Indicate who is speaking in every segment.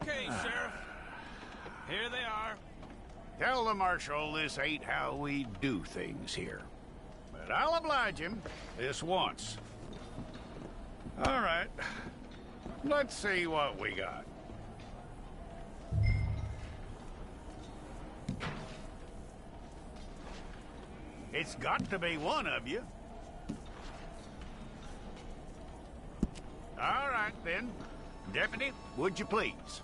Speaker 1: Okay, Sheriff. Here they are.
Speaker 2: Tell the Marshal this ain't how we do things here. But I'll oblige him this once. All right. Let's see what we got. It's got to be one of you. All right, then. Deputy, would you please?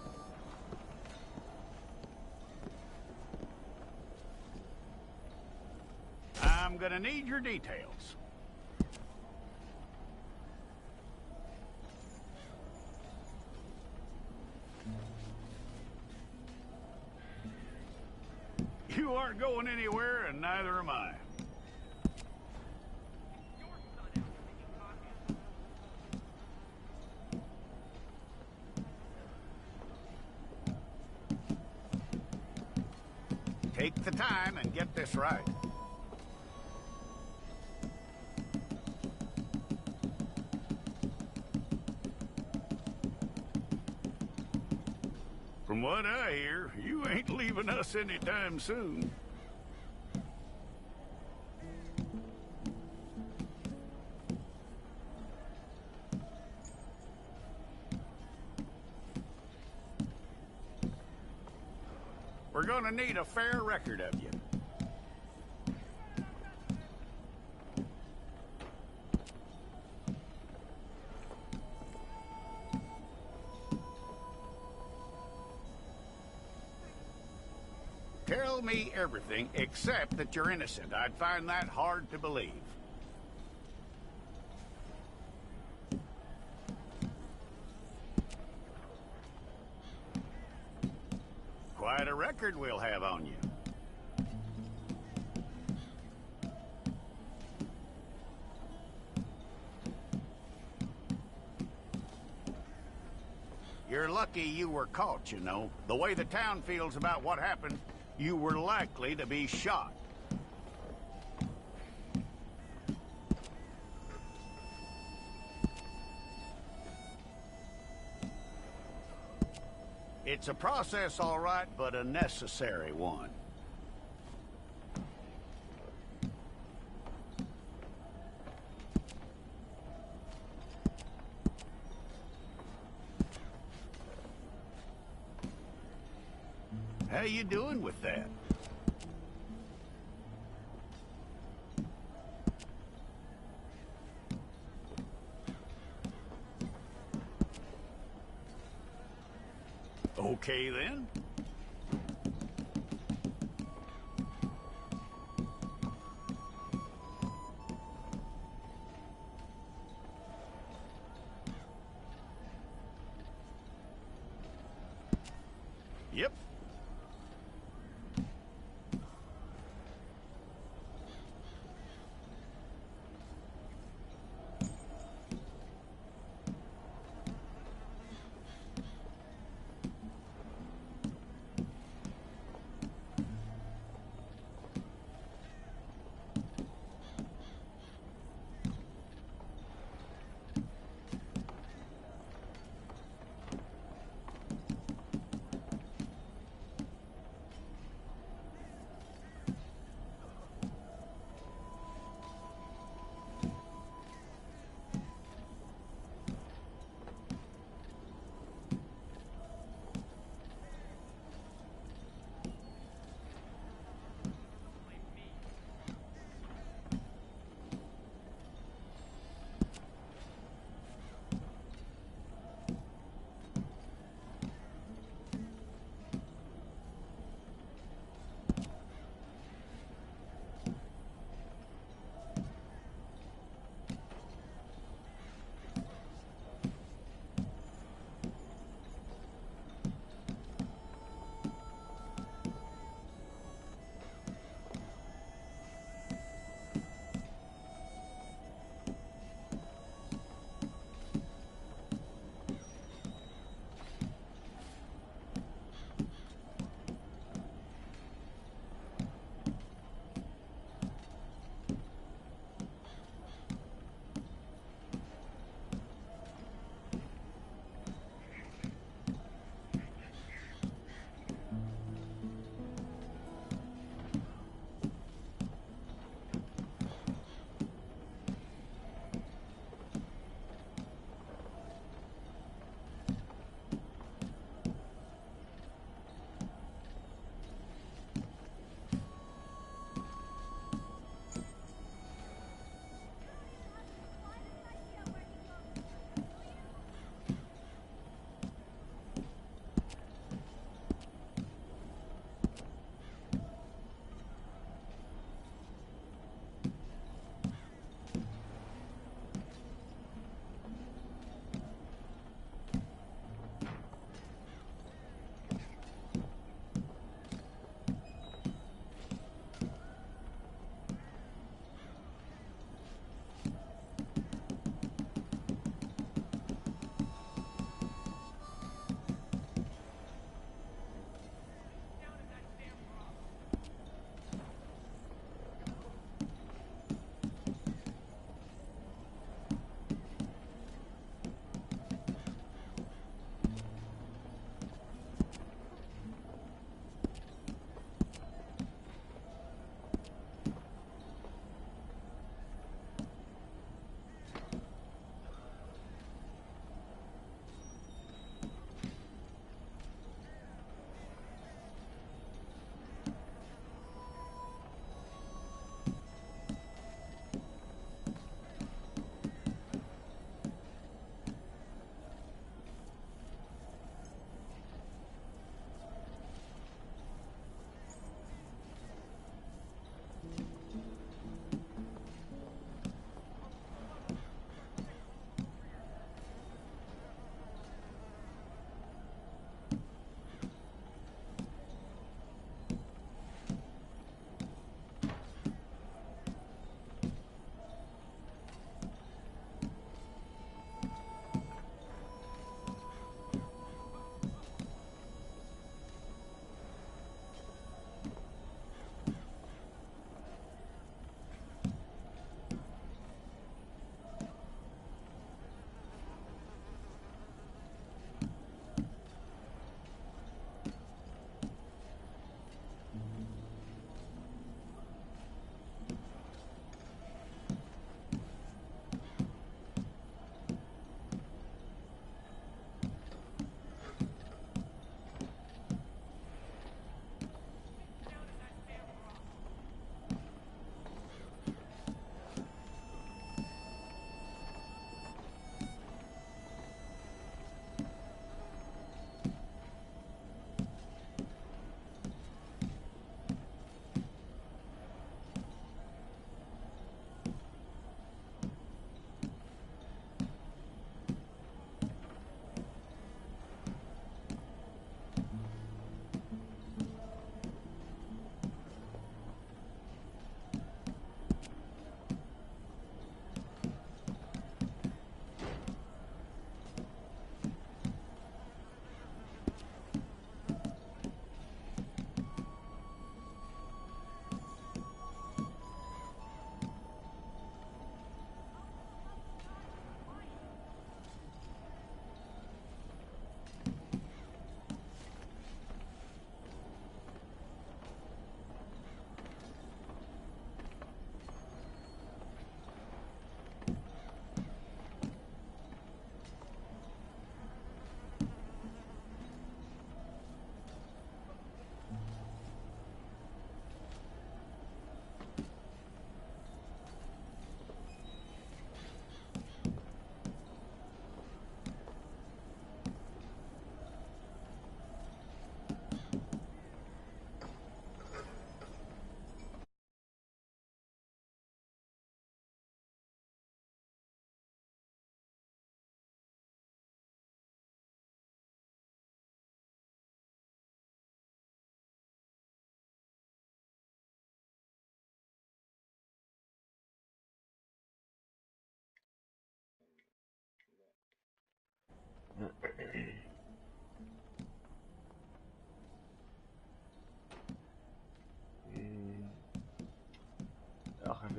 Speaker 2: I'm gonna need your details. You aren't going anywhere, and neither am I. Take the time and get this right. From what I hear, you ain't leaving us anytime soon. We're gonna need a fair record of you. Tell me everything except that you're innocent. I'd find that hard to believe. Quite a record we'll have on you. You're lucky you were caught, you know. The way the town feels about what happened, you were likely to be shot. It's a process, all right, but a necessary one. How you doing with that? Okay, then. Yep.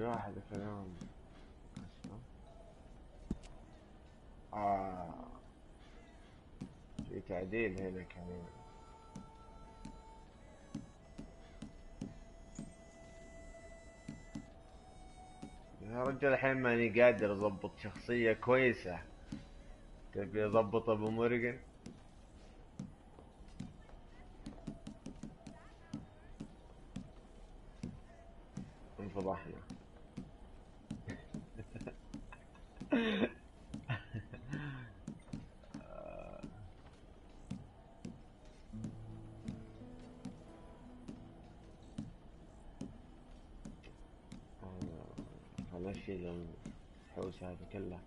Speaker 3: في واحد كلام. آه في تعديل هنا كمان. يا رجل الحين ماني قادر اضبط شخصية كويسة، تبي اضبط ابو موريجن؟ انفضحنا. همشي الحوسة هذه كلها.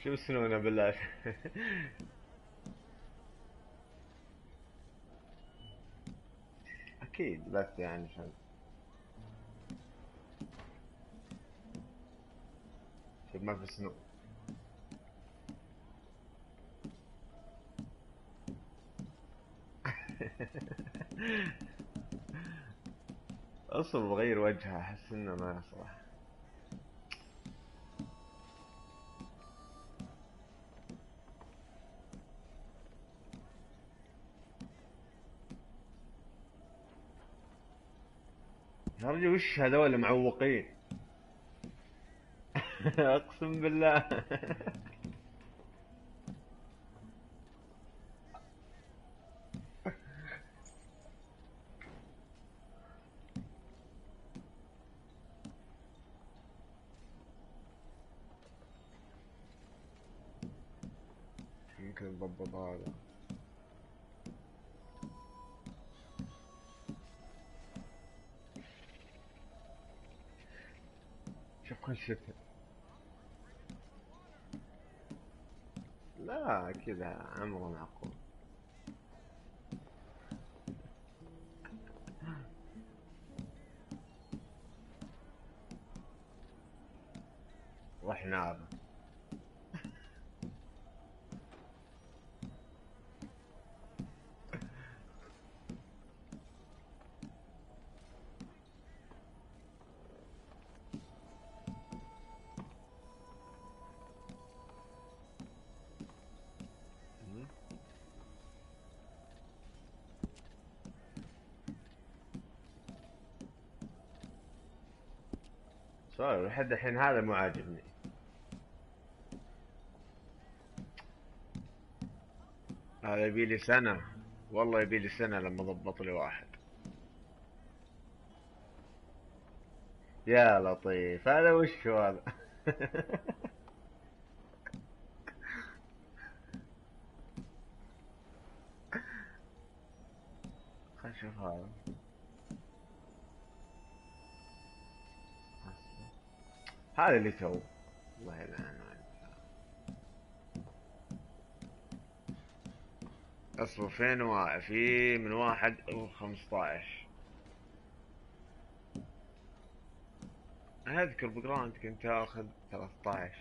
Speaker 3: شو سنونة بالله. اكيد بس يعني عشان شوف ما في سنو. اصلا بغير وجهه، احس انه ما يصلح. يا رجل وش هذول معوقين. اقسم بالله. يمكن نضبط هذا. شوف خشته. لا كذا عمره معقول. رحنا. سؤال لحد الحين هذا مو عاجبني. هذا يبيلي سنة، والله يبيلي سنة لما ضبط لي واحد. يا لطيف هذا وش هو هذا. خل نشوف هذا. هذا اللي تو الله يلعنه. اصبر فين في من 1 و15. اذكر بجراند كنت اخذ 13.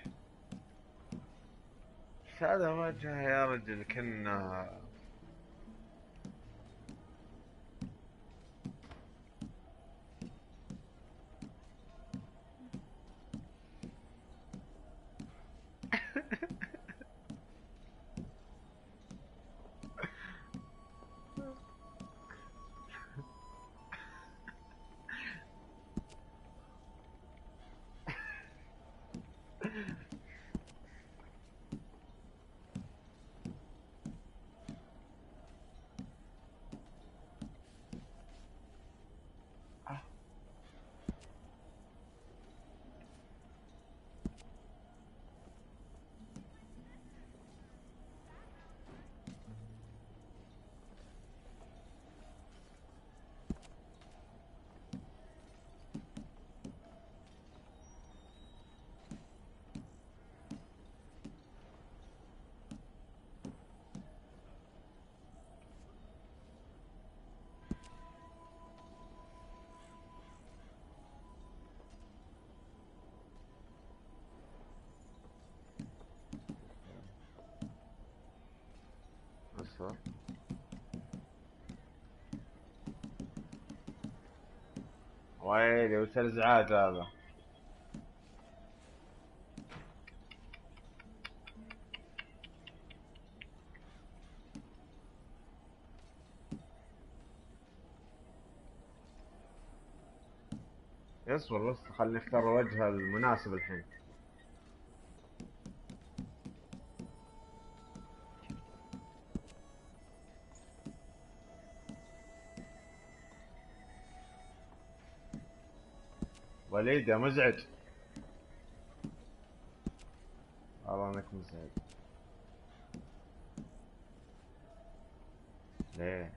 Speaker 3: بس هذا وجهه يا رجل كنا. هذا. ويلي وش الازعاج هذا؟ اصبر بس خليني اختار الوجه المناسب الحين. وليد يا مزعج، والله انك مزعج. ليه؟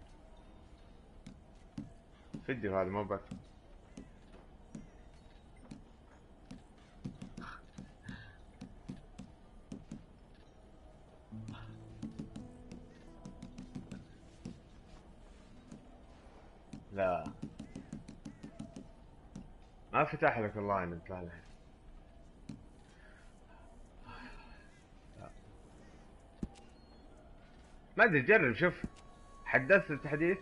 Speaker 3: فيديو هذا مو بك. لا ما فتح لك اللاين انت الحين. ما ادري، جرب شوف، حدثت التحديث.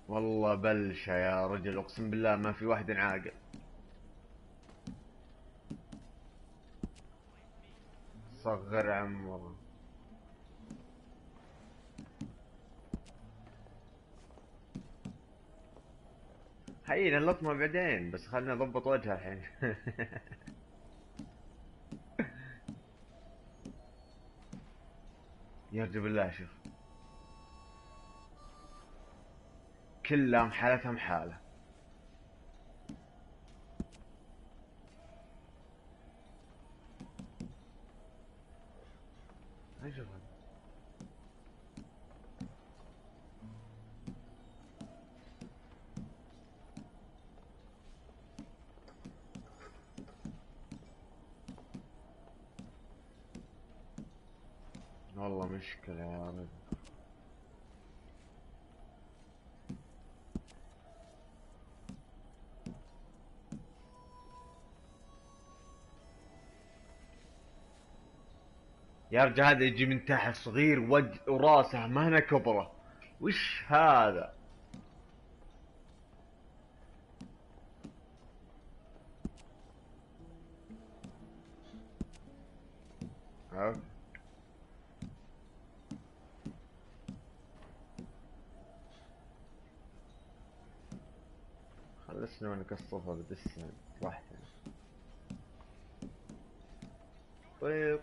Speaker 3: والله بلشة يا رجل، اقسم بالله ما في واحد عاقل. صغر عمره. هينا اللطمة بعدين، بس خلنا نضبط وجهه الحين. يرجى بالله شوف، كلهم حالتهم حالة. شوف هذا. والله مشكلة يا رجل. يا رجال هذا يجي من تحت صغير، وجه وراسه مهنا كبره، وش هذا؟ عرفت؟ خلصنا نقصفها بدسنا راحتنا. طيب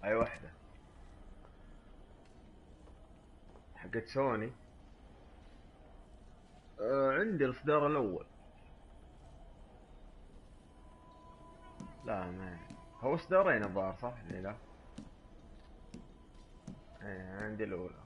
Speaker 3: اي واحدة حقت سوني. عندي الإصدار الأول. لا ما هو إصدارين الظاهر صح؟ لا ايه عندي الأولى.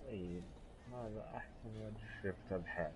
Speaker 3: طيب هذا أحسن وجه شفته بحياتي.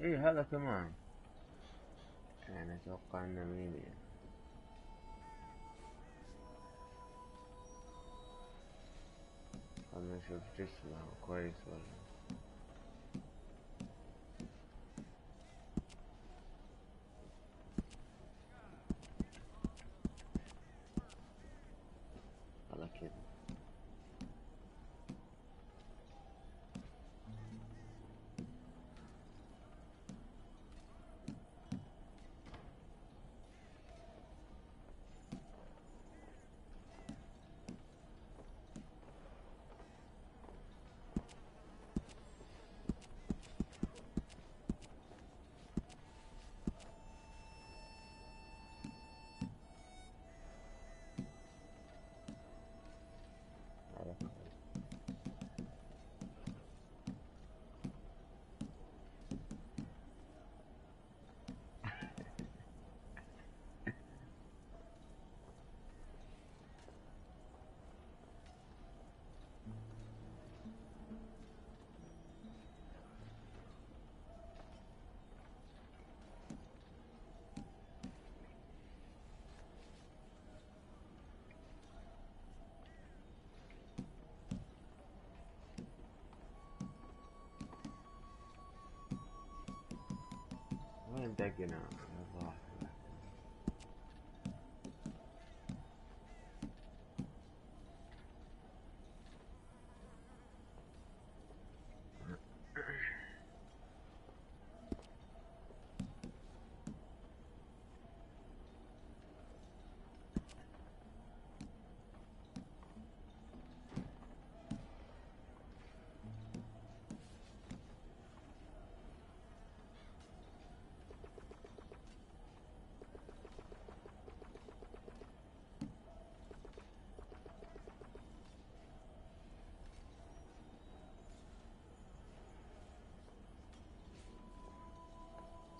Speaker 3: ايه هذا كمان يعني اتوقع انه مين يعني. خلنا نشوف جسمه كويس ولا. على كذا على كذا. وين دقنا يا ظاهر.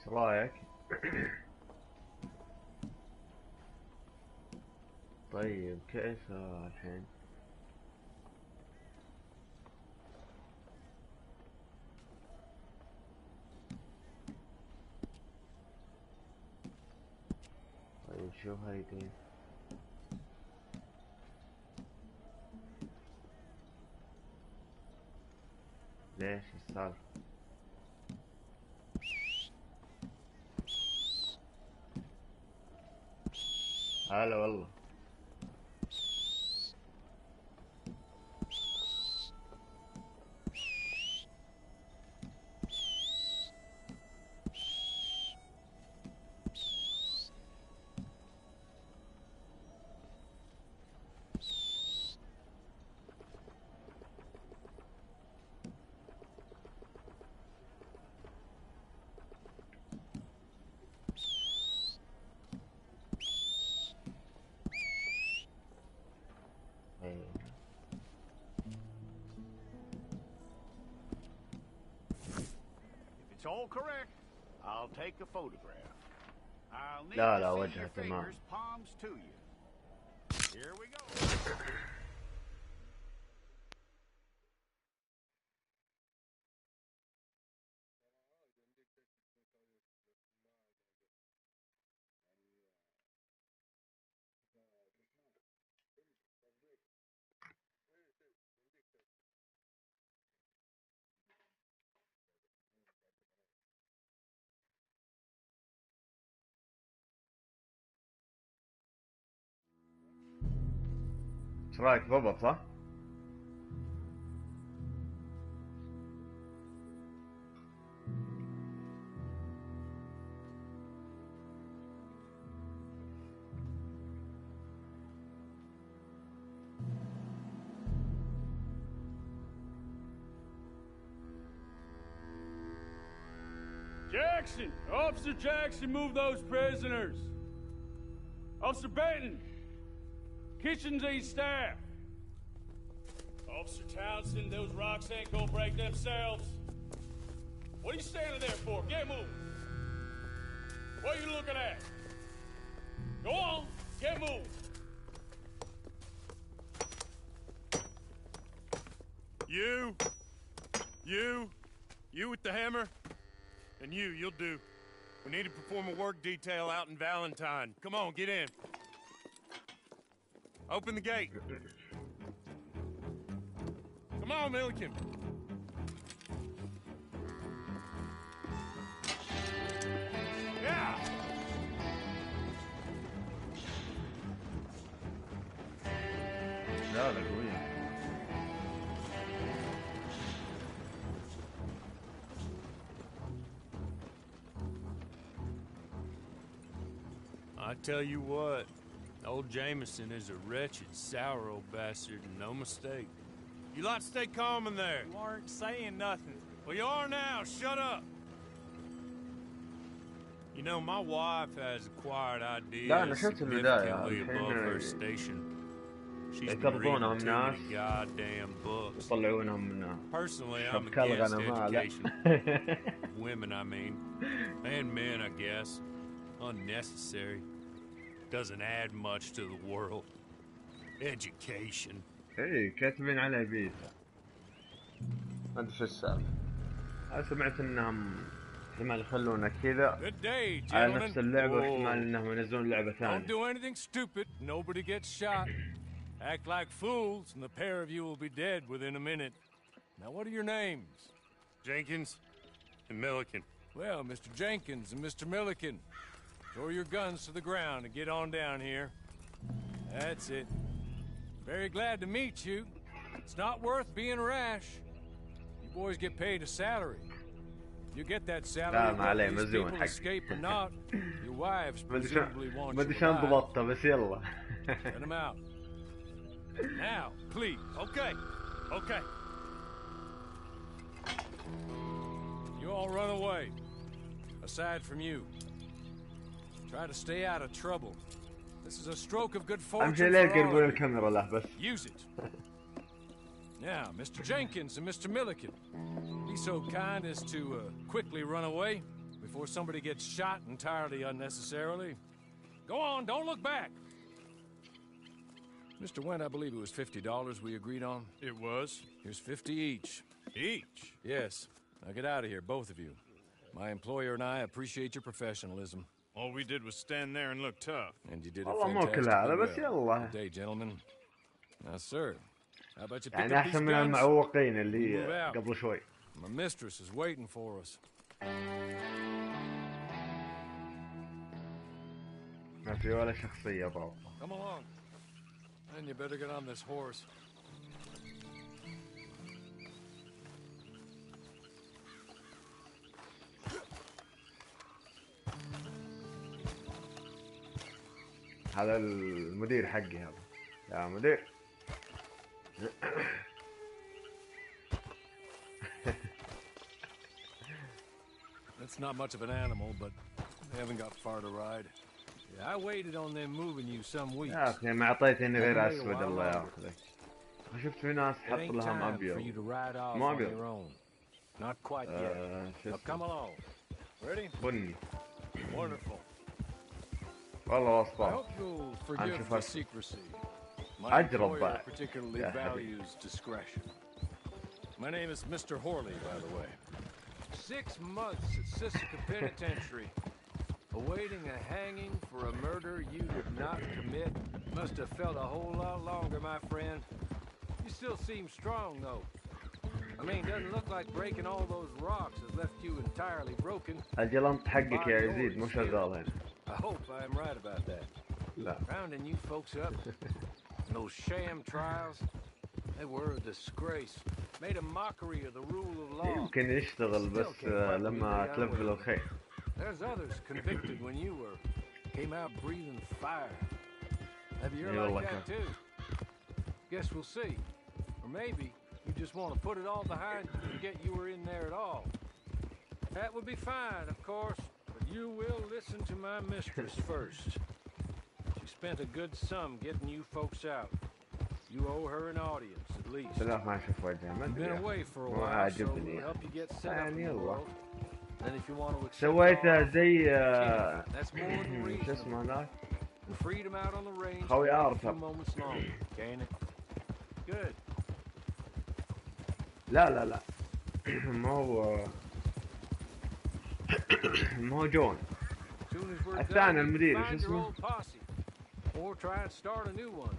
Speaker 3: ايش رايك؟ طيب كيف الحين؟ طيب شو هيدي؟ ليش السالفة؟ هلا والله.
Speaker 2: It's all correct. I'll take a photograph. I'll need
Speaker 3: لا
Speaker 2: to
Speaker 3: لا
Speaker 2: see
Speaker 3: وجهه
Speaker 2: your
Speaker 3: تمام.
Speaker 2: fingers palms to you. Here we go.
Speaker 3: ايش رايك ضبط صح؟
Speaker 1: Jackson! Officer Jackson, move those prisoners! Officer Benton! Kitchens aid staff! Officer Townsend, those rocks ain't gonna break themselves. What are you standing there for? Get moving! What are you looking at? Go on, get moving!
Speaker 4: You with the hammer? And you'll do. We need to perform a work detail out in Valentine. Come on, get in. Open the gate. Come on, Milliken. Yeah!
Speaker 3: لا لا قوية.
Speaker 4: I tell you what, old Jameson is a wretched, sour old bastard, and no mistake. You lot stay calm in there.
Speaker 1: You aren't saying nothing.
Speaker 4: Well, you are now. Shut up. You know, my wife has acquired
Speaker 3: لا أنا
Speaker 4: ideas
Speaker 3: شفت البداية
Speaker 4: significantly above her
Speaker 3: الحين
Speaker 4: station. She's been
Speaker 3: يطردونهم
Speaker 4: reading too
Speaker 3: ناس
Speaker 4: many goddamn books.
Speaker 3: يطلعونهم من
Speaker 4: Personally, I'm
Speaker 3: شبكة
Speaker 4: against
Speaker 3: الغنم لا.
Speaker 4: education. Women, I mean. And men, I guess. Unnecessary. Doesn't add much to the world. Education.
Speaker 3: اي كاتبين على بيتا. ما ادري شو السالفة. أنا سمعت انهم احتمال يخلونه كذا
Speaker 1: Good day,
Speaker 3: على
Speaker 1: gentlemen.
Speaker 3: نفس اللعبة واحتمال انهم ينزلون لعبة
Speaker 1: Don't
Speaker 3: ثانية.
Speaker 1: do anything stupid. Nobody gets shot. Act like fools, and the pair of you will be dead within a minute. Now, what are your names?
Speaker 4: Jenkins and Milliken.
Speaker 1: Well, Mr. Jenkins and Mr. Milliken, throw your guns to the ground and get on down here. That's it. Very glad to meet you. It's not worth being rash. You boys get paid a salary. You get that salary,
Speaker 3: ما عليه،
Speaker 1: whether these
Speaker 3: مزون
Speaker 1: people
Speaker 3: حق.
Speaker 1: escape or not. Your wives
Speaker 3: ما ادري
Speaker 1: presumably
Speaker 3: شلون
Speaker 1: want
Speaker 3: ما
Speaker 1: you
Speaker 3: ادري شلون
Speaker 1: alive.
Speaker 3: ضبطته بس يلا.
Speaker 1: Send them out. Now, please.
Speaker 4: Okay. Okay.
Speaker 1: You all run away. Aside from you. Try to stay out of trouble. This is a stroke of good fortune
Speaker 3: أهم شيء
Speaker 1: for
Speaker 3: لا
Speaker 1: all
Speaker 3: يقربون
Speaker 1: of you.
Speaker 3: الكاميرا له بس.
Speaker 1: Use it. Now, Mr. Jenkins and Mr. Milliken, be so kind as to quickly run away. before somebody gets shot entirely unnecessarily. Go on, don't look back. Mr. Wendt, I believe it was $50 we agreed on.
Speaker 4: It was?
Speaker 1: Here's 50 each.
Speaker 4: Each?
Speaker 1: Yes. Now get out of here, both of you. My employer and I appreciate your professionalism.
Speaker 4: All we did was stand there and look tough.
Speaker 1: And you did it
Speaker 3: والله مو
Speaker 1: fantastically
Speaker 3: كل هذا بس
Speaker 1: well.
Speaker 3: يلا.
Speaker 1: Good day, gentlemen. Now, sir, how about you pick
Speaker 3: يعني
Speaker 1: up these
Speaker 3: احسن من
Speaker 1: guns?
Speaker 3: المعوقين اللي
Speaker 1: Move out.
Speaker 3: قبل شوي.
Speaker 1: My mistress is waiting for us.
Speaker 3: ما في ولا شخصية ضابطة.
Speaker 1: Come along. And you better get on this horse.
Speaker 3: هذا المدير حقي هذا. يا مدير.
Speaker 1: It's not much of an animal, but they haven't got far to ride. Yeah, I waited on them moving you some weeks.
Speaker 3: يا أخي ما أعطيتني غير أسود الله ياخذك. شفت في ناس
Speaker 1: It
Speaker 3: حط
Speaker 1: ain't
Speaker 3: لهم
Speaker 1: time for you
Speaker 3: أبيض.
Speaker 1: to ride off
Speaker 3: مو
Speaker 1: on
Speaker 3: أبيض.
Speaker 1: your own. Not quite yet.
Speaker 3: شو
Speaker 1: Now
Speaker 3: اسمه؟
Speaker 1: come along. Ready?
Speaker 3: بني.
Speaker 1: Wonderful.
Speaker 3: والله
Speaker 1: I
Speaker 3: وصفات.
Speaker 1: hope you'll forgive
Speaker 3: شوف
Speaker 1: the
Speaker 3: هسه.
Speaker 1: secrecy. My
Speaker 3: أجرب
Speaker 1: employer
Speaker 3: بعد.
Speaker 1: particularly
Speaker 3: يا حبيبي.
Speaker 1: values discretion. My name is Mr. Horley, by the way. 6 months at Sisika Penitentiary, awaiting a hanging for a murder you did not commit. Must have felt a whole lot longer, my friend. You still seem strong, though. I mean, doesn't look like breaking all those rocks has left you entirely broken.
Speaker 3: الجلنط حقك يا يزيد مو شغال هنا.
Speaker 1: I hope I am right about that.
Speaker 3: لا.
Speaker 1: Rounding you folks up, those sham trials, they were a disgrace. Made a mockery of the rule of law.
Speaker 3: يمكن يشتغل بس لما تلفل الخير.
Speaker 1: There's others convicted when you were. Came out breathing fire. Have you
Speaker 3: Yeah,
Speaker 1: ever like
Speaker 3: like
Speaker 1: that too? Guess we'll see. Or maybe you just want to put it all behind you and forget you were in there at all. That would be fine, of course, but you will listen to my mistress first. She spent a good sum getting you folks out. You owe her an audience, at least.
Speaker 3: لا ما أشوف وجهه ما
Speaker 1: You've been
Speaker 3: أدري.
Speaker 1: away for a
Speaker 3: مو
Speaker 1: while, so
Speaker 3: عاجبني.
Speaker 1: we'll help you get set up in
Speaker 3: يعني
Speaker 1: the
Speaker 3: يلا.
Speaker 1: world. And if you want to accept
Speaker 3: سويته
Speaker 1: all,
Speaker 3: زي
Speaker 1: that's more than
Speaker 3: شو
Speaker 1: reasonable.
Speaker 3: اسمه هذاك.
Speaker 1: The freedom out on the range
Speaker 3: خوي
Speaker 1: for a
Speaker 3: أرثر.
Speaker 1: few moments longer, can't it? Good.
Speaker 3: لا لا لا. مو جون.
Speaker 1: As soon as we're
Speaker 3: الثاني
Speaker 1: done,
Speaker 3: المدير
Speaker 1: you
Speaker 3: شو
Speaker 1: find your
Speaker 3: اسمه؟
Speaker 1: old posse, or try and start a new one.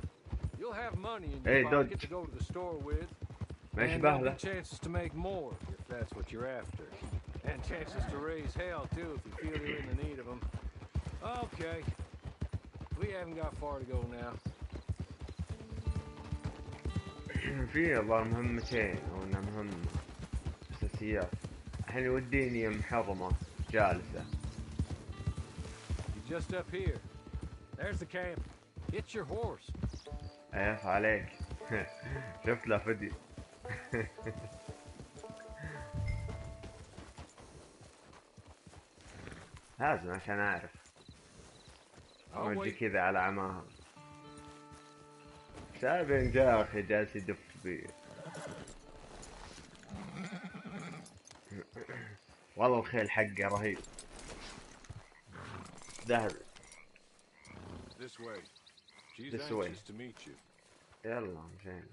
Speaker 1: You'll have money in
Speaker 3: Hey,
Speaker 1: your
Speaker 3: don't-
Speaker 1: pocket to go to the store with,
Speaker 3: ما
Speaker 1: and
Speaker 3: يشبه
Speaker 1: there'll
Speaker 3: له.
Speaker 1: be chances to make more if that's what you're after, and chances to raise hell too if you feel you're in the need of them. Okay, we haven't got far to go now.
Speaker 3: في الظاهر مهمتين او انها مهمة اساسيات. الحين يوديني محرمة جالسة.
Speaker 1: You're just up here. There's the camp. Hit your horse.
Speaker 3: ايخ عليك. شفت له فيديو. لازم عشان اعرف.
Speaker 1: I'll
Speaker 3: اودي
Speaker 1: wait.
Speaker 3: كذا على عماها. شايفين جا اخي جالس يدف بي. والله الخيل حقه رهيب. ذهبي.
Speaker 1: This way. She's
Speaker 3: This
Speaker 1: anxious
Speaker 3: way.
Speaker 1: to meet you.
Speaker 3: يلا مشينا.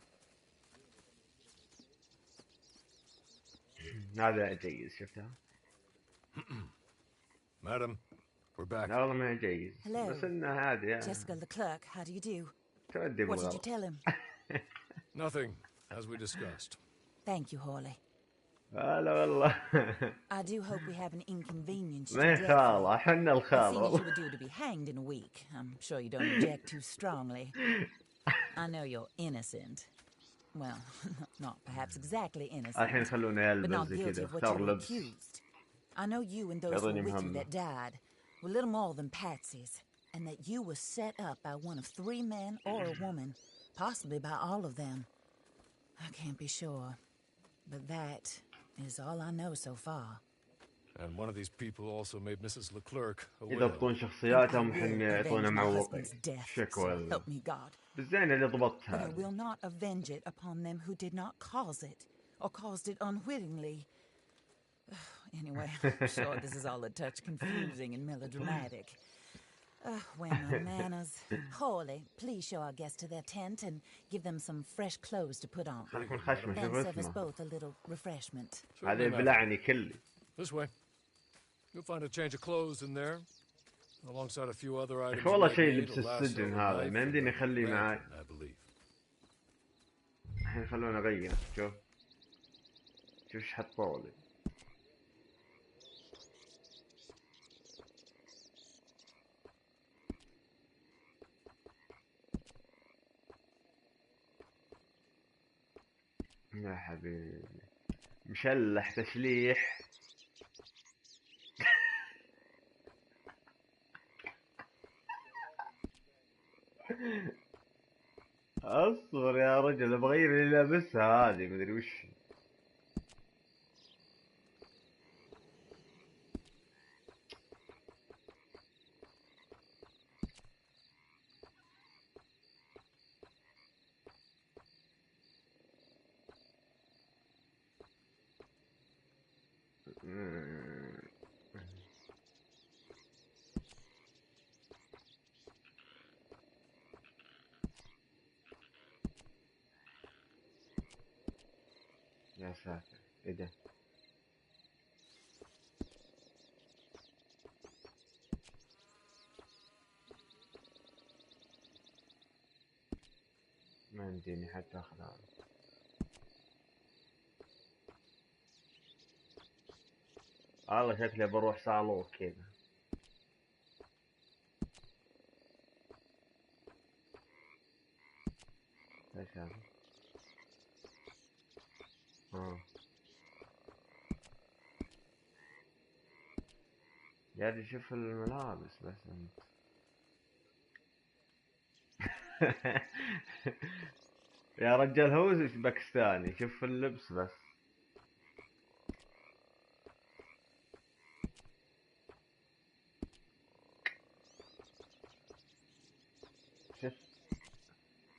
Speaker 3: هذا جيد شفتها؟
Speaker 1: Madam, we're back.
Speaker 3: لا والله ما هي جيد.
Speaker 5: Hello.
Speaker 3: بس انها هذه
Speaker 5: Jessica Leclerc, how do you do?
Speaker 3: تودي
Speaker 5: What did you
Speaker 3: بالغلط.
Speaker 5: tell him?
Speaker 1: Nothing, as we discussed.
Speaker 5: Thank you, Hawley.
Speaker 3: هلا والله.
Speaker 5: I do hope we haven't inconvenienced
Speaker 3: ما
Speaker 5: you
Speaker 3: هي
Speaker 5: dreadfully.
Speaker 3: خالة احنا
Speaker 5: I've
Speaker 3: الخال
Speaker 5: seen that you
Speaker 3: والله.
Speaker 5: were due to be hanged in a week. I'm sure you don't object too strongly. I know you're innocent. Well, not perhaps exactly innocent,
Speaker 3: الحين خلونا
Speaker 5: but
Speaker 3: يلبس
Speaker 5: not
Speaker 3: زي
Speaker 5: guilty
Speaker 3: كذا
Speaker 5: of what
Speaker 3: اختار
Speaker 5: you were
Speaker 3: لبس.
Speaker 5: accused. I know you and those who
Speaker 3: يعطيني
Speaker 5: were with you
Speaker 3: مهمة.
Speaker 5: that died were little more than patsies, and that you were set up by one of 3 men or a woman, possibly by all of them. I can't be sure, but that is all I know so far.
Speaker 1: And one of these people also made Mrs. Leclerc a
Speaker 3: إذا
Speaker 1: widow.
Speaker 3: بطون
Speaker 5: I
Speaker 3: شخصياتهم
Speaker 5: will
Speaker 3: حن
Speaker 5: avenge
Speaker 3: يعطونا
Speaker 5: my
Speaker 3: معوقين.
Speaker 5: husband's death,
Speaker 3: شكوى
Speaker 5: so help me God.
Speaker 3: بالزين اللي
Speaker 5: But I
Speaker 3: ضبطتها.
Speaker 5: will not avenge it upon them who did not cause it, or caused it unwittingly. Anyway, I'm sure this is all a touch confusing and melodramatic. Women, manners. Hawley, please show our guests to their tent and give them some fresh clothes to put on.
Speaker 3: خليك من خشمة
Speaker 5: Then
Speaker 3: شوف
Speaker 5: serve us
Speaker 3: اسمه.
Speaker 5: both a little refreshment.
Speaker 3: هذا يبلعني كلي.
Speaker 1: This way. You'll find a change of clothes in there, alongside a few other items.
Speaker 3: والله
Speaker 1: you
Speaker 3: شيء
Speaker 1: might need,
Speaker 3: لبس
Speaker 1: a lasso,
Speaker 3: السجن
Speaker 1: a
Speaker 3: هذا
Speaker 1: knife,
Speaker 3: ما يمديني
Speaker 1: and a
Speaker 3: اخليه معاي.
Speaker 1: lantern, I believe.
Speaker 3: الحين خلونا اغير. شوف ايش حطوا لي. يا حبيبي مشلح تشليح. اصبر يا رجل بغير اللي لابسها هذه مدري وش. يا ساتر ايه ده. ما يمديني حتى اخذ هذا. والله شكلي بروح صالوك كذا. ايش هذا؟ قاعد يشوف الملابس بس انت. يا رجال هو باكستاني شوف اللبس بس. شوف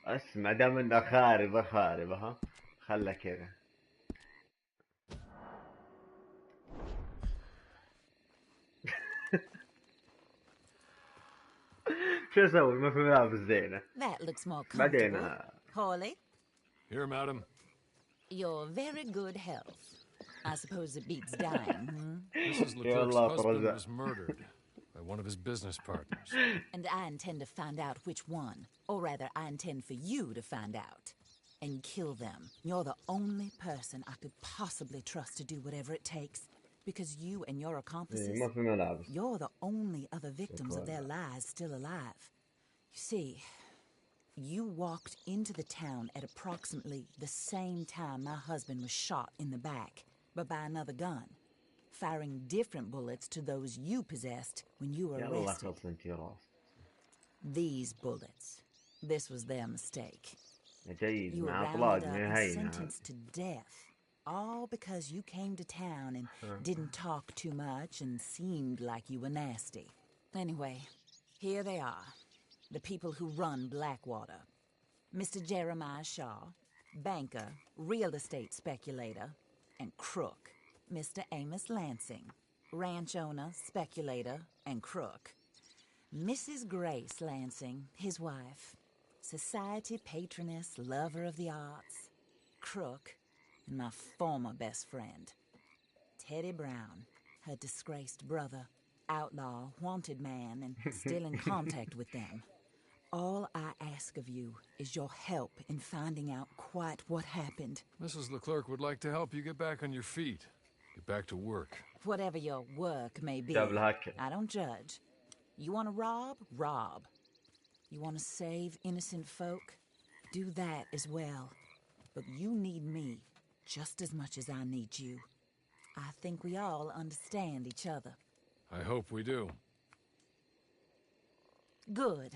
Speaker 3: اسمع دام انه خاربة خاربة ها خله كذا. شو اسوي ما في ملابس زينة.
Speaker 5: That looks more
Speaker 3: بعدين
Speaker 5: comfortable. Hawley,
Speaker 1: Here, madam.
Speaker 5: you're very good health. I suppose it beats dying, hmm?
Speaker 1: Mrs.
Speaker 3: Yeah,
Speaker 1: Leclerc's
Speaker 3: Allah,
Speaker 1: husband
Speaker 3: Rosa.
Speaker 1: was murdered by one of his business partners.
Speaker 5: And I intend to find out which one. Or rather, I intend for you to find out. And kill them. You're the only person I could possibly trust to do whatever it takes. Because you and your accomplices,
Speaker 3: ما في ملابس.
Speaker 5: you're the only other victims of their lives still alive. You see, you walked into the town at approximately the same time my husband was shot in the back, but by another gun, firing different bullets to those you possessed when you were
Speaker 3: يلا
Speaker 5: arrested.
Speaker 3: خلص انتي راس.
Speaker 5: These bullets. This was their mistake.
Speaker 3: جيد
Speaker 5: You were
Speaker 3: مع
Speaker 5: rounded
Speaker 3: طلاد
Speaker 5: up
Speaker 3: ما
Speaker 5: and
Speaker 3: هينة.
Speaker 5: sentenced to death. All because you came to town and didn't talk too much and seemed like you were nasty. Anyway, here they are. The people who run Blackwater. Mr. Jeremiah Shaw, banker, real estate speculator, and crook. Mr. Amos Lansing, ranch owner, speculator, and crook. Mrs. Grace Lansing, his wife, society patroness, lover of the arts, crook, and my former best friend. Teddy Brown, her disgraced brother, outlaw, wanted man, and still in contact with them. All I ask of you is your help in finding out quite what happened.
Speaker 1: Mrs. Leclerc would like to help you get back on your feet. Get back to work.
Speaker 5: Whatever your work may be,
Speaker 3: جاب الهاكر.
Speaker 5: I don't judge. You want to rob? Rob. You want to save innocent folk? Do that as well. But you need me just as much as I need you. I think we all understand each other.
Speaker 1: I hope we do.
Speaker 5: Good.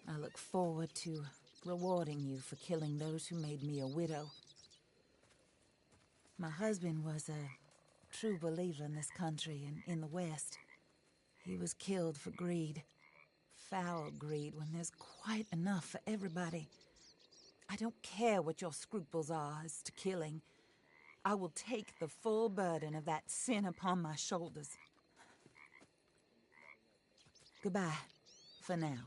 Speaker 5: I look forward to rewarding you for killing those who made me a widow. My husband was a true believer in this country and in the West. He was killed for greed. Foul greed when there's quite enough for everybody. I don't care what your scruples are as to killing. I will take the full burden of that sin upon my shoulders. Goodbye, for now.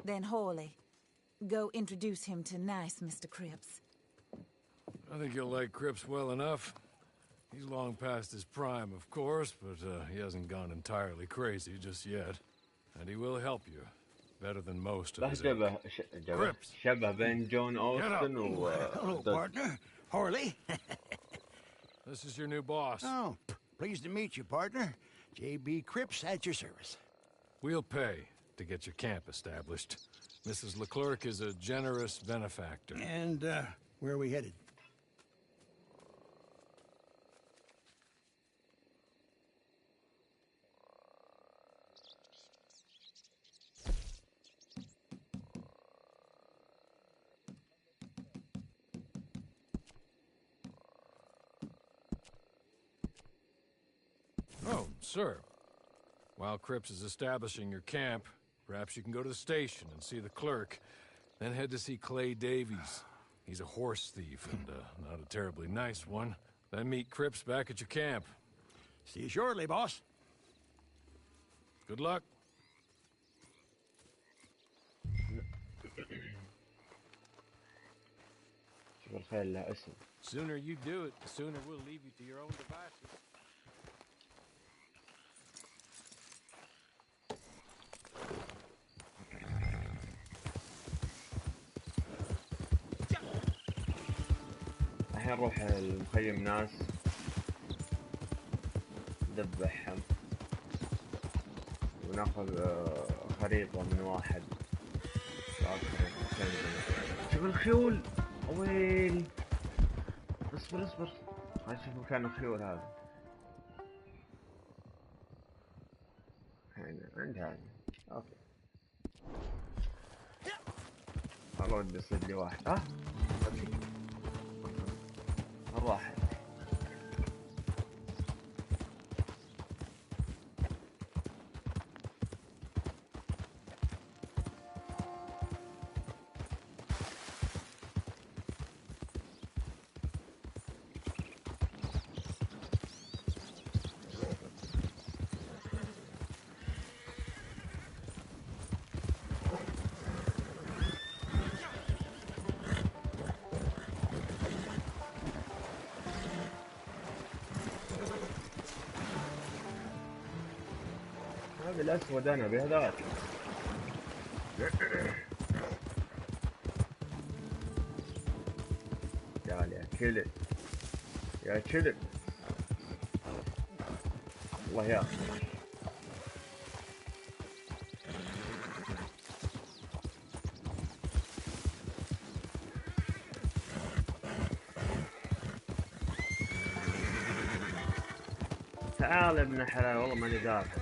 Speaker 5: Then, Hawley, go introduce him to nice Mr. Cripps.
Speaker 1: I think you'll like Cripps well enough. He's long past his prime, of course, but he hasn't gone entirely crazy just yet. And he will help you. Better than most of his... Cripps.
Speaker 3: شبه بين جون أوستن و
Speaker 2: Hello, partner. Harley.
Speaker 1: This is your new boss.
Speaker 2: Oh, pleased to meet you, partner. J.B. Cripps at your service.
Speaker 1: We'll pay to get your camp established. Mrs. Leclerc is a generous benefactor.
Speaker 2: And, where are we headed?
Speaker 1: Oh, sir. While Cripps is establishing your camp, perhaps you can go to the station and see the clerk. Then head to see Clay Davies. He's a horse thief and not a terribly nice one. Then meet Cripps back at your camp.
Speaker 2: See you shortly, boss.
Speaker 1: Good luck.
Speaker 3: شوف الخيل له اسم.
Speaker 1: Sooner you do it, the sooner we'll leave you to your own devices.
Speaker 3: الحين نروح المخيم ناس ندبحهم وناخذ خريطة من واحد. شوف الخيول وين. اصبر اصبر خلينا نشوف مكان الخيول هذا. هنا عند هذا. اوكي والله ودي يصيد لي واحد. راحت. هذا الأسود أنا بهذاك. تعال يا كلب يا كلب. الله ياخذ. تعال يا ابن الحلال والله ماني دافع.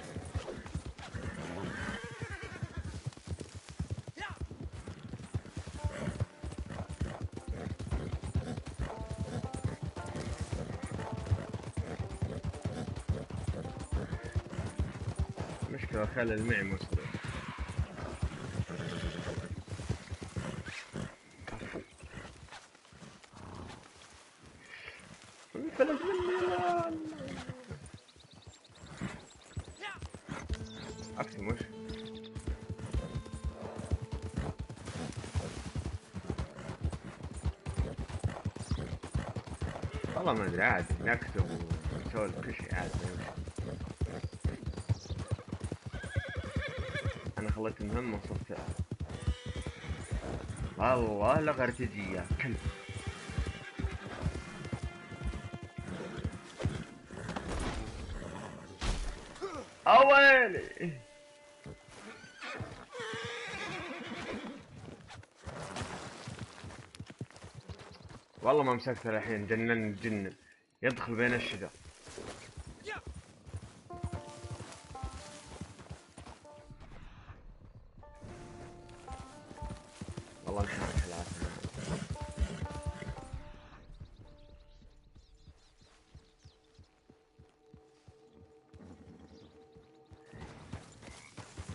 Speaker 3: مشكلة خلي المعي مسلم. فلت مني عكسي مش والله ما ادري عادي نكتب ونسولف كل شيء عادي. انا خليت المهمة وصرت والله لغرتجية كلب. اويلي والله ما مسكته الحين. جنن يدخل بين الشجر. والله انحرق العافية.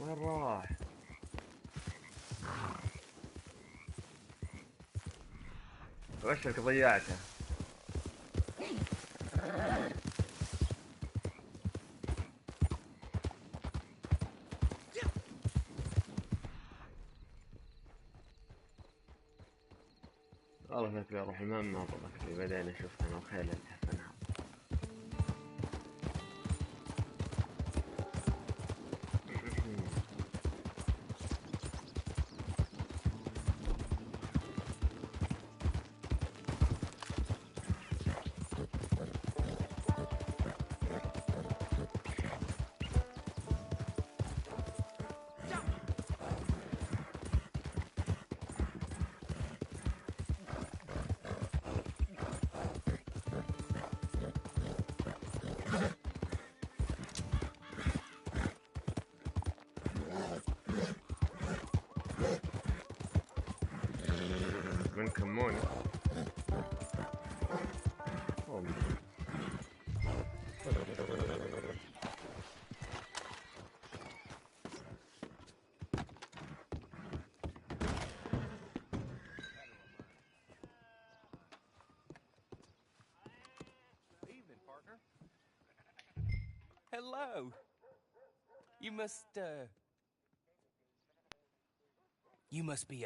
Speaker 3: وين راح؟ وشك ضيعته. والله شكلي اروح المهمة ضبك اللي بعدين اشوف انا وخيل الحسنها. من كموني
Speaker 6: Evening, partner. Hello. You must be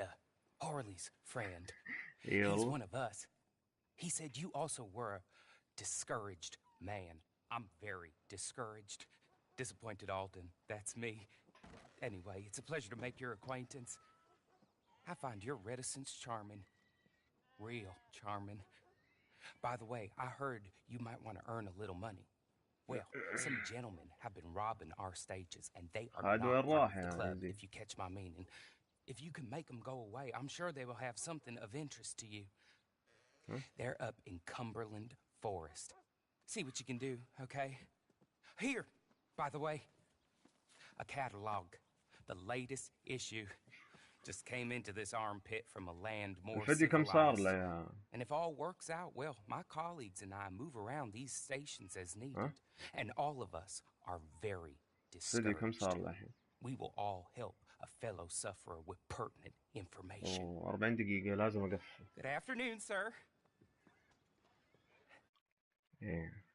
Speaker 6: Harley's friend. He's
Speaker 3: يلا
Speaker 6: one of us. He said you also were a discouraged man. I'm very discouraged. Disappointed Alden, that's me. Anyway, it's a pleasure to make your acquaintance. I find your reticence charming. Real charming. By the way, I heard you might want to earn a little money. Well, some gentlemen have been robbing our stages, and they are
Speaker 3: هاد
Speaker 6: not
Speaker 3: وين
Speaker 6: part
Speaker 3: راح
Speaker 6: of the
Speaker 3: يا
Speaker 6: club,
Speaker 3: عزيزي؟
Speaker 6: if you catch my meaning. If you can make them go away, I'm sure they will have something of interest to you.
Speaker 3: Huh?
Speaker 6: They're up in Cumberland Forest. See what you can do, okay? Here, by the way, a catalog. The latest issue. Just came into this armpit from a land more
Speaker 3: الفيديو كم صار
Speaker 6: civilized.
Speaker 3: له يا
Speaker 6: And if all works out well, my colleagues and I move around these stations as needed.
Speaker 3: Huh?
Speaker 6: And all of us are very
Speaker 3: الفيديو كم
Speaker 6: discouraged.
Speaker 3: صار له الحين؟
Speaker 6: We will all help a fellow sufferer with pertinent information.
Speaker 3: 40 دقيقة لازم اقفل.
Speaker 6: Good afternoon, sir.
Speaker 3: ايه